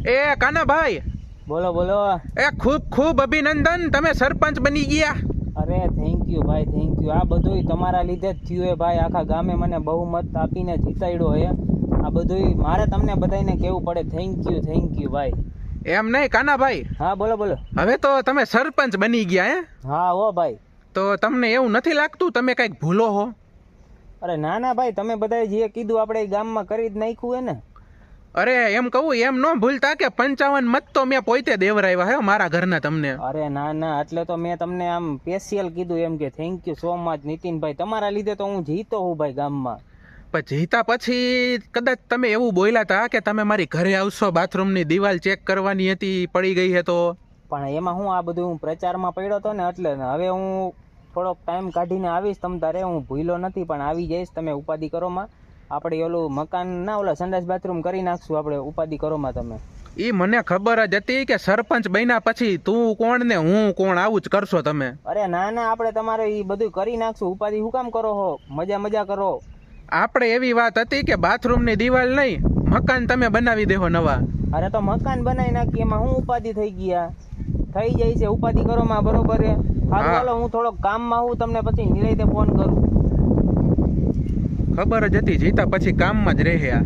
એ કાનાભાઈ, બોલો બોલો. એ ખૂબ ખૂબ અભિનંદન, તમે સરપંચ બની ગયા. અરે થેન્ક યુ ભાઈ, થેન્ક યુ. આ બધું તમારા લીધે જ થયું હે ભાઈ. આખા ગામે મને બહુમત આપીને જીતાડ્યો હે. આ બધું મારે તમને બધાને કહેવું પડે. થેન્ક યુ ભાઈ. એમ નહીં કાનાભાઈ, હા બોલો બોલો. હવે તો તમે સરપંચ બની ગયા હે? હા હો ભાઈ. તો તમને એવું નથી લાગતું તમે કંઈક ભૂલો હો? અરે ના ના ભાઈ, તમે બધાએ જે કીધું આપણે ગામમાં કરી જ નાખ્યું હે ને. અરે એમ કહું, એમ ન ભૂલતા કે 55 મત તો મેં પોતે દેવરાવ્યા હે મારા ઘરના તમને. અરે ના ના, એટલે તો મેં તમને આમ સ્પેશિયલ કીધું એમ કે thank you so much Nitinbhai. તમારા લીધે તો હું જીતો હું ભાઈ ગામમાં. પણ જીતા પછી કદાચ તમે એવું બોલ્યા હતા કે તમે મારી ઘરે આવશો, બાથરૂમની દિવાલ ચેક કરવાની હતી, પડી ગઈ છે તો. પણ એમાં હું આ બધું હું પ્રચારમાં પડ્યો હતો ને, એટલે હવે હું થોડોક ટાઈમ કાઢીને આવીશ તમ તારે. હું ભૂલો નથી પણ આવી જઈશ. તમે ઉપાધિ કરોમાં. આપણે ઓલું મકાન ના ઓલા સંડાસ બાથરૂમ કરી નાખશું આપણે, ઉપાધિ કરોમાં તમે. એ મને ખબર જ હતી કે સરપંચ બન્યા પછી તું કોણ ને હું કોણ આવું જ કરશો તમે. અરે ના ના, આપણે તમારે એ બધું કરી નાખશું. ઉપાધિ શું કામ કરો હો? મજા કરો. આપણે એવી વાત હતી કે બાથરૂમની દિવાલ નહીં, મકાન તમે બનાવી દેહો નવા. અરે તો મકાન બનાવી નાખીએ, એમાં હું ઉપાધિ થઈ ગયા. થઈ જાય છે ઉપાધિ કરોમાં, બરોબર છે. હાલો હું થોડોક કામમાં હું તમને પછી નિરાંતે ફોન કરું. ખબર જ હતી જીતા પછી કામમાં જ રહે.